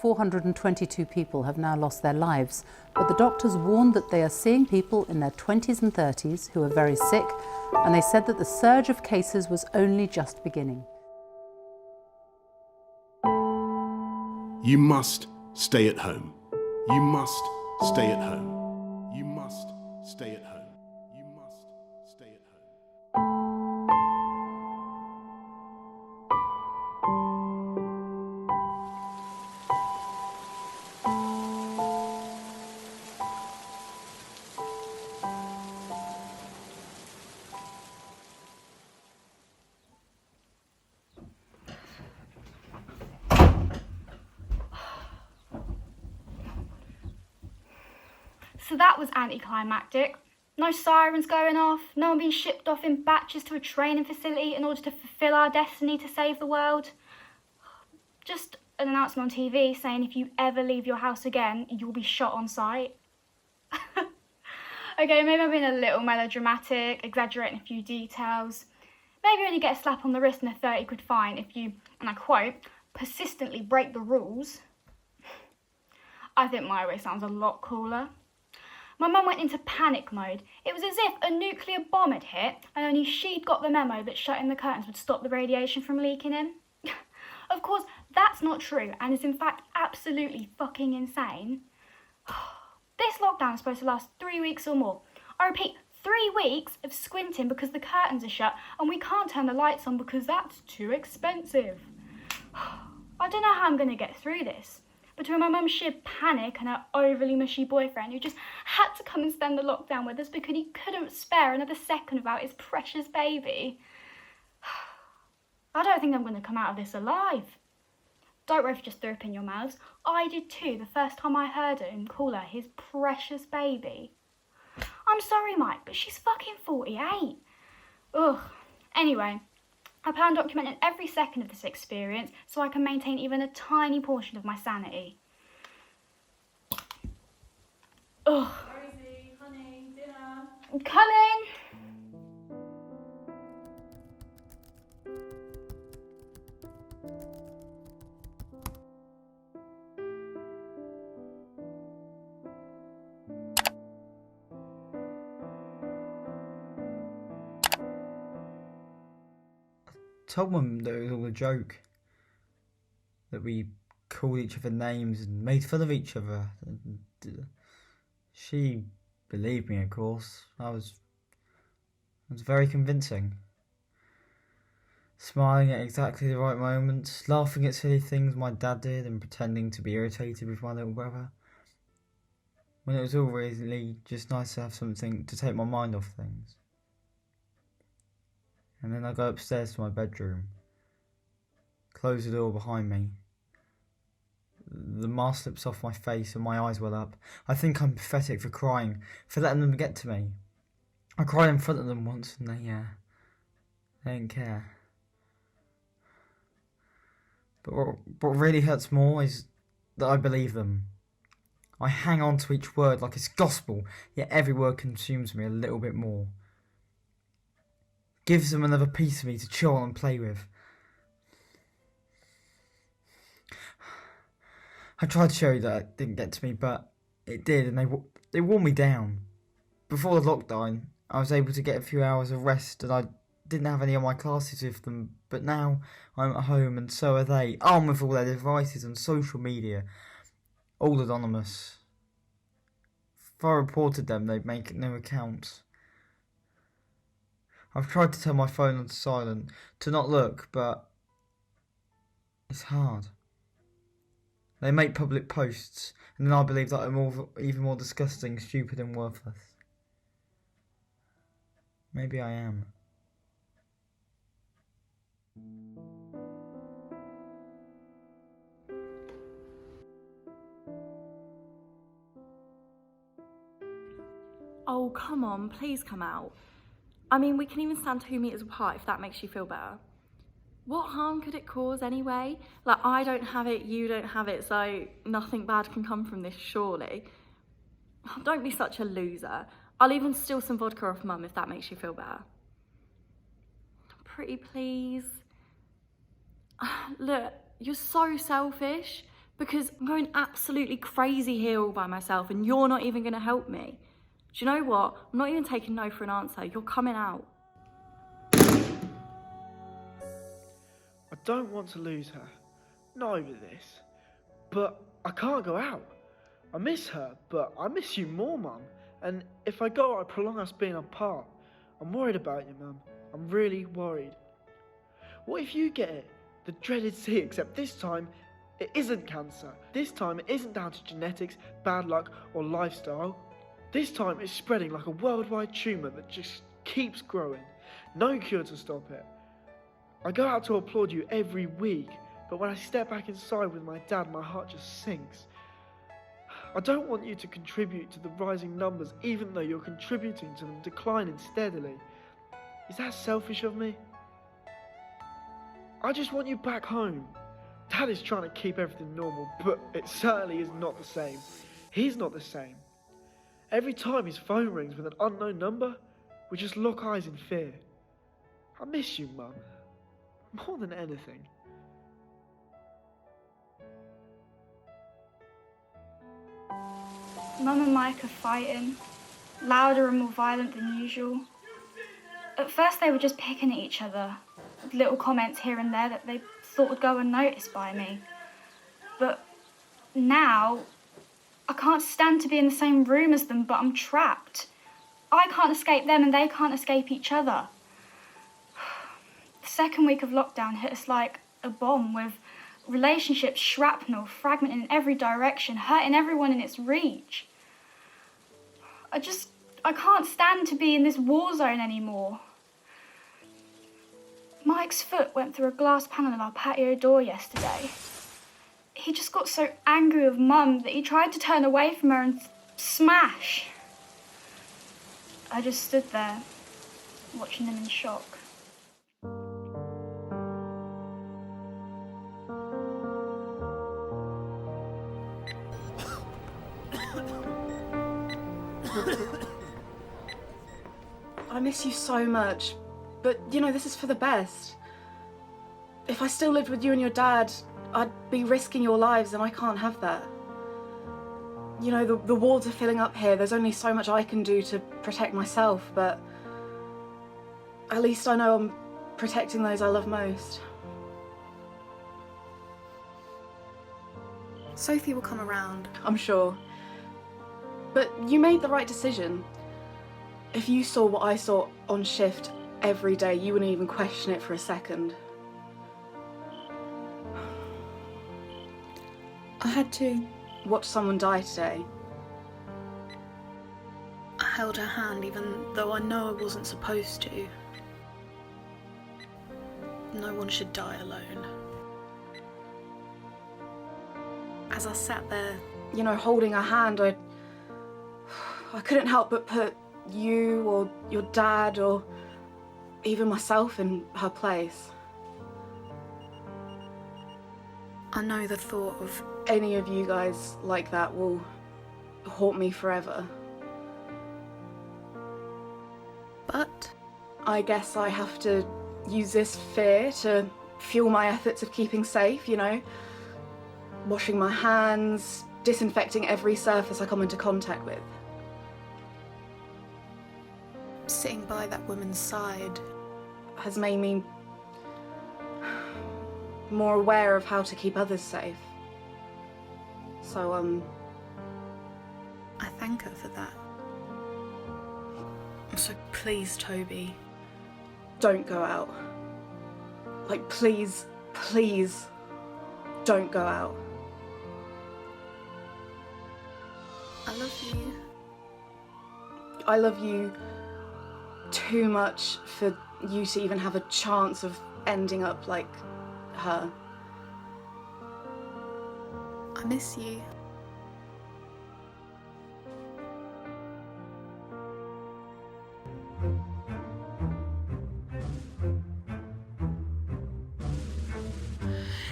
422 people have now lost their lives, but the doctors warned that they are seeing people in their 20s and 30s who are very sick, and they said that the surge of cases was only just beginning. You must stay at home. You must stay at home. You must stay at home. You must stay at home. So that was anticlimactic. No sirens going off, no one being shipped off in batches to a training facility in order to fulfill our destiny to save the world. Just an announcement on TV saying if you ever leave your house again, you'll be shot on sight. Okay, maybe I'm being a little melodramatic, exaggerating a few details. Maybe you only get a slap on the wrist and a 30 quid fine if you, and I quote, persistently break the rules. I think my way sounds a lot cooler. My mum went into panic mode. It was as if a nuclear bomb had hit and only she'd got the memo that shutting the curtains would stop the radiation from leaking in. Of course, that's not true and is in fact absolutely fucking insane. This lockdown is supposed to last 3 weeks or more. I repeat, 3 weeks of squinting because the curtains are shut and we can't turn the lights on because that's too expensive. I don't know how I'm going to get through this. Between my mum's sheer panic and her overly mushy boyfriend who just had to come and spend the lockdown with us because he couldn't spare another second without his precious baby. I don't think I'm going to come out of this alive. Don't worry if you just threw up in your mouths. I did too the first time I heard him call her his precious baby. I'm sorry, Mike, but she's fucking 48. Ugh. Anyway, I plan on documenting every second of this experience so I can maintain even a tiny portion of my sanity. Ugh. Rosie, honey, dinner. I'm coming! Told Mum that it was all a joke, that we called each other names and made fun of each other. And she believed me, of course. I was very convincing. Smiling at exactly the right moments, laughing at silly things my dad did and pretending to be irritated with my little brother. When it was all really just nice to have something to take my mind off things. And then I go upstairs to my bedroom, close the door behind me. The mask slips off my face and my eyes well up. I think I'm pathetic for crying, for letting them get to me. I cried in front of them once and they didn't care. But what really hurts more is that I believe them. I hang on to each word like it's gospel, yet every word consumes me a little bit more. Gives them another piece of me to chill on and play with. I tried to show you that it didn't get to me, but it did, and they wore me down. Before the lockdown, I was able to get a few hours of rest, and I didn't have any of my classes with them, but now I'm at home, and so are they, armed with all their devices and social media, all anonymous. If I reported them, they'd make no accounts. I've tried to turn my phone on silent, to not look, but it's hard. They make public posts, and then I believe that I'm even more disgusting, stupid and worthless. Maybe I am. Oh, come on, please come out. I mean, we can even stand 2 meters apart if that makes you feel better. What harm could it cause anyway? Like, I don't have it, you don't have it, so nothing bad can come from this, surely. Don't be such a loser. I'll even steal some vodka off Mum if that makes you feel better. Pretty please. Look, you're so selfish, Because I'm going absolutely crazy here all by myself and you're not even going to help me. Do you know what? I'm not even taking no for an answer. You're coming out. I don't want to lose her. Not over this. But I can't go out. I miss her, but I miss you more, Mum. And if I go, I prolong us being apart. I'm worried about you, Mum. I'm really worried. What if you get it? The dreaded C, except this time, it isn't cancer. This time, it isn't down to genetics, bad luck, or lifestyle. This time, it's spreading like a worldwide tumour that just keeps growing. No cure to stop it. I go out to applaud you every week, but when I step back inside with my dad, my heart just sinks. I don't want you to contribute to the rising numbers, even though you're contributing to them declining steadily. Is that selfish of me? I just want you back home. Dad is trying to keep everything normal, but it certainly is not the same. He's not the same. Every time his phone rings with an unknown number, we just lock eyes in fear. I miss you, Mum. More than anything. Mum and Mike are fighting, louder and more violent than usual. At first they were just picking at each other, with little comments here and there that they thought would go unnoticed by me. But now, I can't stand to be in the same room as them, but I'm trapped. I can't escape them and they can't escape each other. The second week of lockdown hit us like a bomb, with relationships shrapnel, fragmenting in every direction, hurting everyone in its reach. I can't stand to be in this war zone anymore. Mike's foot went through a glass panel of our patio door yesterday. He just got so angry with Mum that he tried to turn away from her and smash. I just stood there, watching him in shock. I miss you so much, but you know, this is for the best. If I still lived with you and your dad, I'd be risking your lives and I can't have that. You know, the wards are filling up here. There's only so much I can do to protect myself, but at least I know I'm protecting those I love most. Sophie will come around. I'm sure. But you made the right decision. If you saw what I saw on shift every day, you wouldn't even question it for a second. I had to. Watch someone die today. I held her hand even though I know I wasn't supposed to. No one should die alone. As I sat there, You know, holding her hand, I couldn't help but put you or your dad or even myself in her place. I know the thought of Any of you guys like that will haunt me forever. but I guess I have to use this fear to fuel my efforts of keeping safe, you know? Washing my hands, disinfecting every surface I come into contact with. sitting by that woman's side, Has made me more aware of how to keep others safe. So, I thank her for that. So please, Toby, don't go out. Like, please, please, don't go out. I love you. I love you too much for you to even have a chance of ending up like her. I miss you.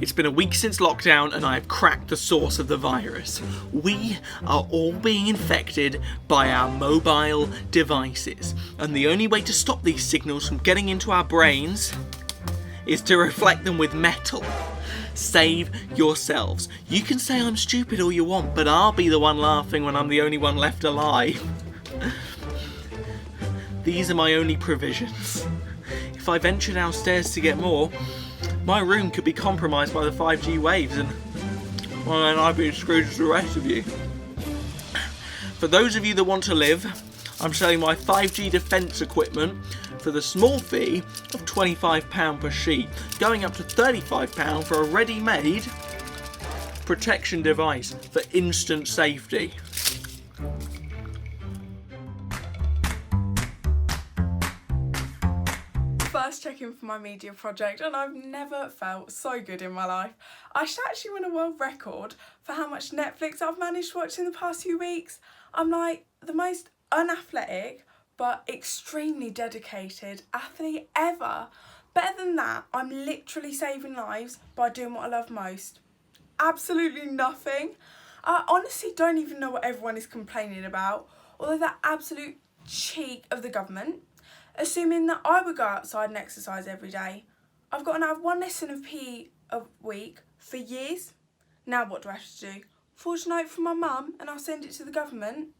It's been a week since lockdown and I have cracked the source of the virus. We are all being infected by our mobile devices, and the only way to stop these signals from getting into our brains is to reflect them with metal. Save yourselves. You can say I'm stupid all you want, but I'll be the one laughing when I'm the only one left alive. These are my only provisions. If I venture downstairs to get more, my room could be compromised by the 5G waves and, well, then I'd be as screwed as the rest of you. For those of you that want to live, I'm selling my 5G defence equipment for the small fee of £25 per sheet, going up to £35 for a ready-made protection device for instant safety. First check-in for my media project, and I've never felt so good in my life. I should actually win a world record for how much Netflix I've managed to watch in the past few weeks. I'm like the most unathletic but extremely dedicated athlete ever. Better than that, I'm literally saving lives by doing what I love most. Absolutely nothing. I honestly don't even know what everyone is complaining about, although that absolute cheek of the government, assuming that I would go outside and exercise every day. I've got to have one lesson of PE a week for years. Now what do I have to do? Forge a note from my mum and I'll send it to the government?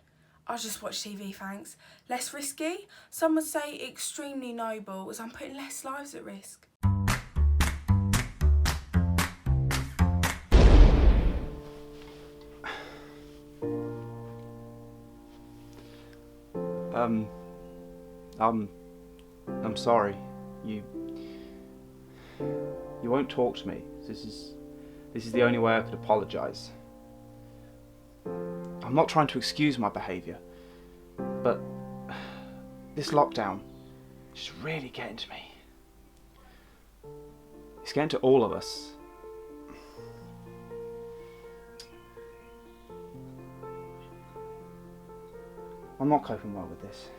I'll just watch TV, thanks. Less risky? Some would say extremely noble, as I'm putting less lives at risk. I'm sorry. You won't talk to me. This is the only way I could apologise. I'm not trying to excuse my behaviour, but this lockdown is really getting to me. It's getting to all of us. I'm not coping well with this.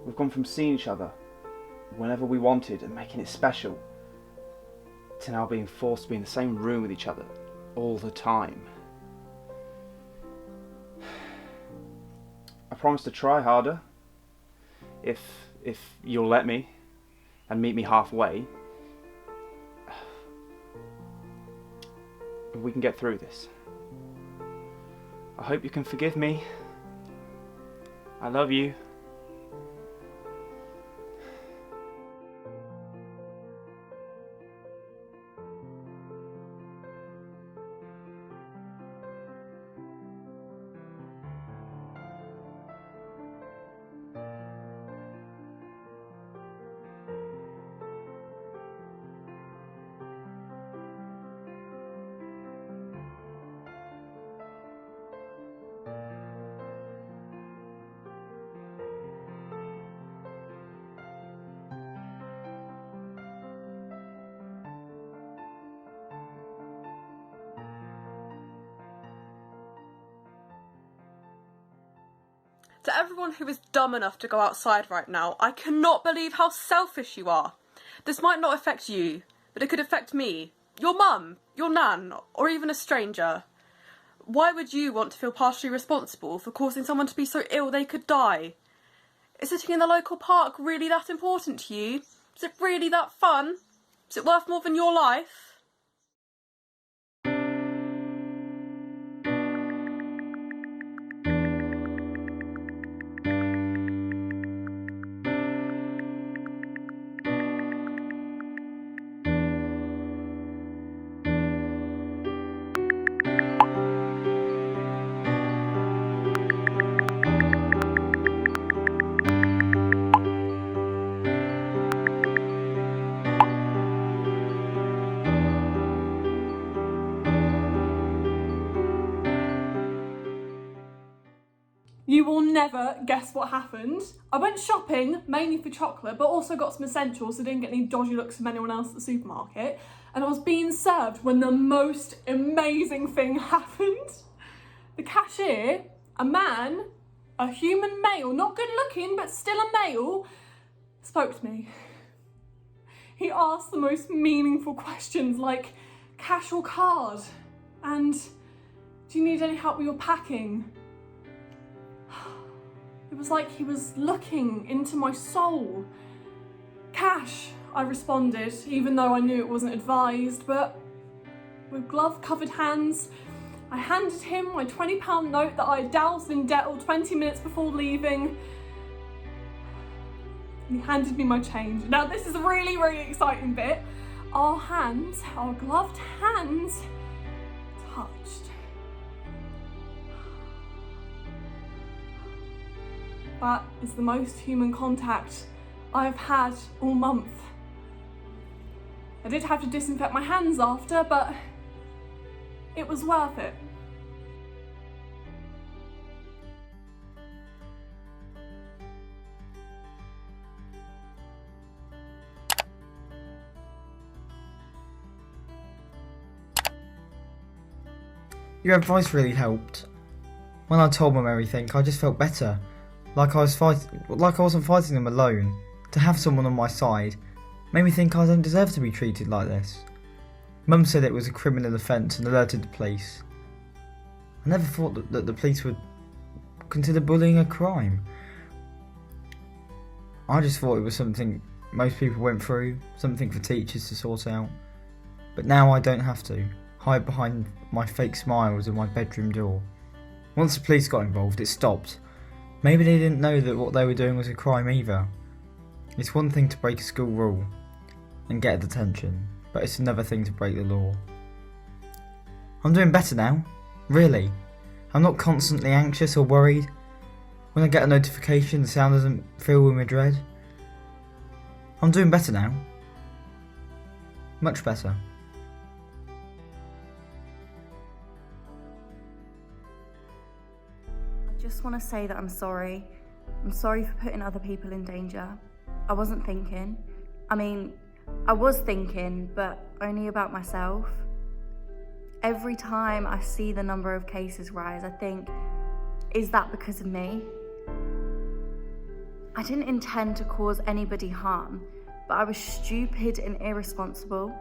We've gone from seeing each other whenever we wanted and making it special to now being forced to be in the same room with each other all the time. I promise to try harder if you'll let me and meet me halfway. We can get through this. I hope you can forgive me. I love you. To everyone who is dumb enough to go outside right now, I cannot believe how selfish you are. This might not affect you, but it could affect me, your mum, your nan, or even a stranger. Why would you want to feel partially responsible for causing someone to be so ill they could die? Is sitting in the local park really that important to you? Is it really that fun? Is it worth more than your life? You will never guess what happened. I went shopping, mainly for chocolate, but also got some essentials so I didn't get any dodgy looks from anyone else at the supermarket. And I was being served when the most amazing thing happened. The cashier, a man, a human male, not good looking, but still a male, spoke to me. He asked the most meaningful questions like, cash or card? And do you need any help with your packing? It was like he was looking into my soul. Cash I responded, even though I knew it wasn't advised, but with glove-covered hands, I handed him my £20 note that I had doused in Dettol 20 minutes before leaving. He handed me my change. Now this is a really, really exciting bit. Our hands, our gloved hands, touched. That is the most human contact I've had all month. I did have to disinfect my hands after, but it was worth it. Your advice really helped. When I told Mum everything, I just felt better. Like I wasn't fighting them alone. To have someone on my side made me think I don't deserve to be treated like this. Mum said it was a criminal offence and alerted the police. I never thought that the police would consider bullying a crime. I just thought it was something most people went through, something for teachers to sort out. But now I don't have to hide behind my fake smiles and my bedroom door. Once the police got involved, it stopped. Maybe they didn't know that what they were doing was a crime either. It's one thing to break a school rule and get a detention, but it's another thing to break the law. I'm doing better now, really. I'm not constantly anxious or worried. When I get a notification, the sound doesn't fill me with dread. I'm doing better now. Much better. I just want to say that I'm sorry. I'm sorry for putting other people in danger. I wasn't thinking. I mean, I was thinking, but only about myself. Every time I see the number of cases rise, I think, is that because of me? I didn't intend to cause anybody harm, but I was stupid and irresponsible.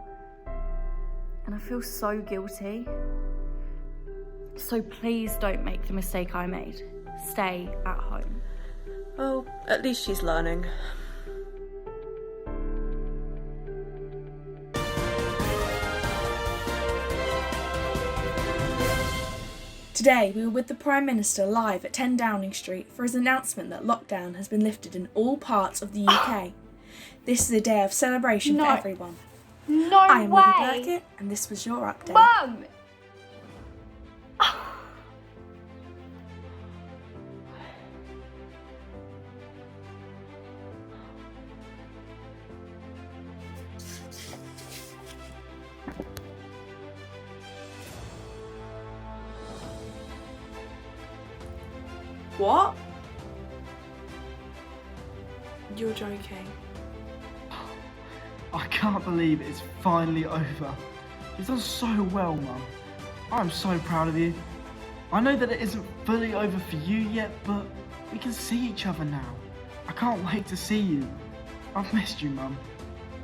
And I feel so guilty. So please don't make the mistake I made. Stay at home. Well, at least she's learning. Today, we were with the Prime Minister live at 10 Downing Street for his announcement that lockdown has been lifted in all parts of the UK. This is a day of celebration for everyone. No I am way! Libby Burkett, and this was your update. Mum! What? You're joking. I can't believe it's finally over. You've done so well, Mum. I'm so proud of you. I know that it isn't fully over for you yet, but we can see each other now. I can't wait to see you. I've missed you, Mum.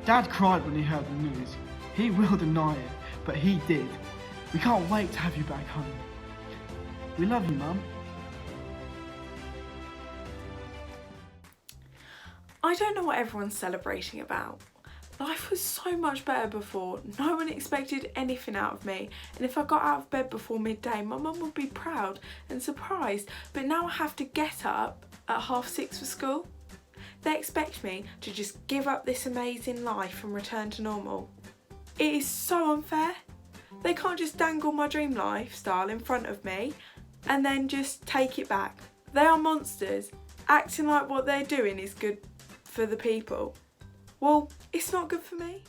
Dad cried when he heard the news. He will deny it, but he did. We can't wait to have you back home. We love you, Mum. I don't know what everyone's celebrating about. Life was so much better before. No one expected anything out of me, and if I got out of bed before midday, my mum would be proud and surprised. But now I have to get up at 6:30 for school. They expect me to just give up this amazing life and return to normal. It is so unfair. They can't just dangle my dream lifestyle in front of me and then just take it back. They are monsters, acting like what they're doing is good for the people. Well, it's not good for me.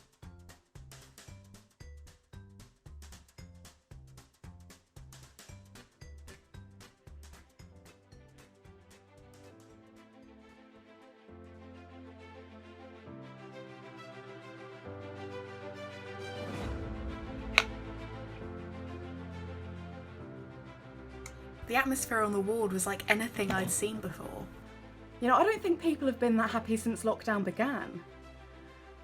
The atmosphere on the ward was like anything I'd seen before. You know, I don't think people have been that happy since lockdown began.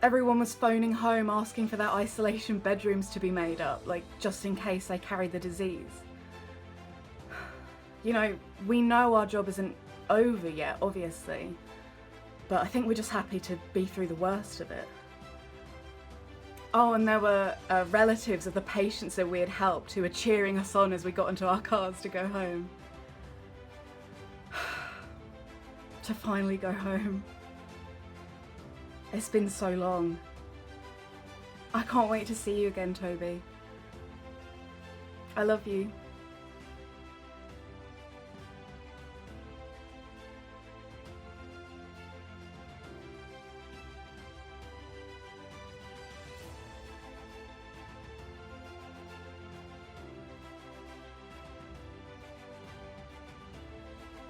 Everyone was phoning home asking for their isolation bedrooms to be made up, like just in case they carried the disease. You know, we know our job isn't over yet, obviously, but I think we're just happy to be through the worst of it. Oh, and there were relatives of the patients that we had helped who were cheering us on as we got into our cars to go home. To finally go home. It's been so long. I can't wait to see you again, Toby. I love you.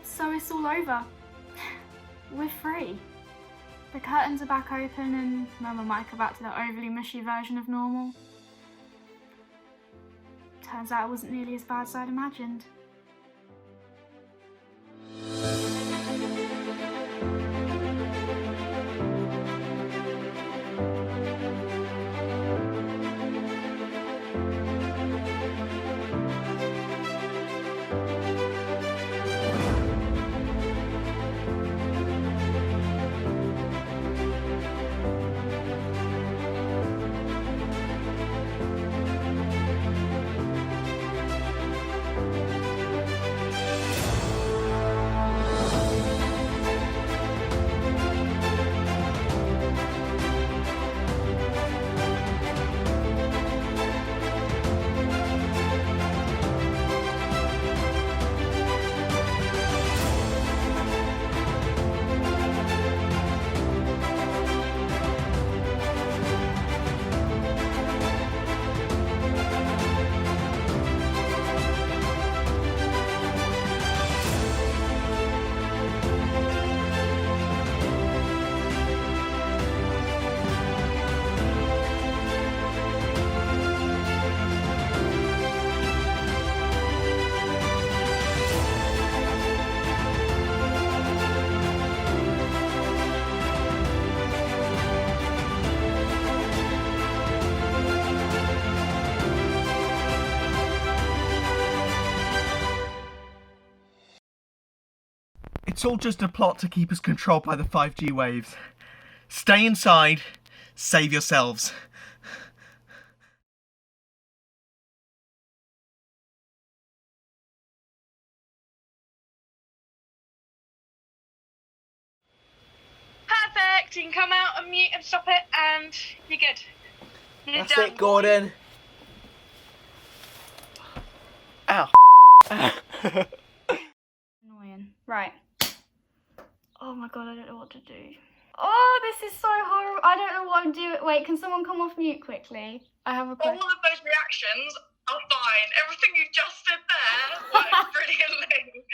So it's all over. We're free. The curtains are back open and Mum and Mike are back to their overly mushy version of normal. Turns out it wasn't nearly as bad as I'd imagined. It's all just a plot to keep us controlled by the 5G waves. Stay inside, save yourselves. Perfect! You can come out and mute and stop it and you're good. You're That's done. it, Gordon. Ow. Annoying. Right. Oh my god, I don't know what to do. Oh, this is so horrible. I don't know what I'm doing. Wait, can someone come off mute quickly? I have a All question. of those reactions are fine. Everything you just did there worked brilliantly.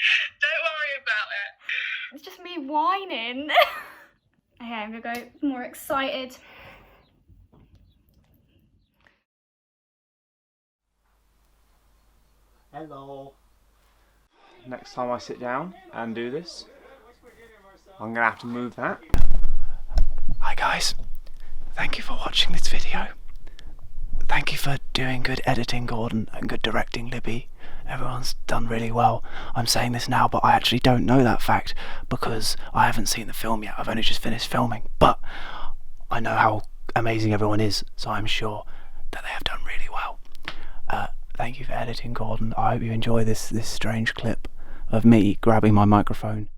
Don't worry about it. It's just me whining. Okay, I'm gonna go more excited. Hello. Next time I sit down and do this, I'm gonna have to move that. Hi guys, thank you for watching this video. Thank you for doing good editing, Gordon, and good directing, Libby. Everyone's done really well. I'm saying this now, but I actually don't know that fact because I haven't seen the film yet. I've only just finished filming, but I know how amazing everyone is, so I'm sure that they have done really well. Thank you for editing, Gordon. I hope you enjoy this strange clip of me grabbing my microphone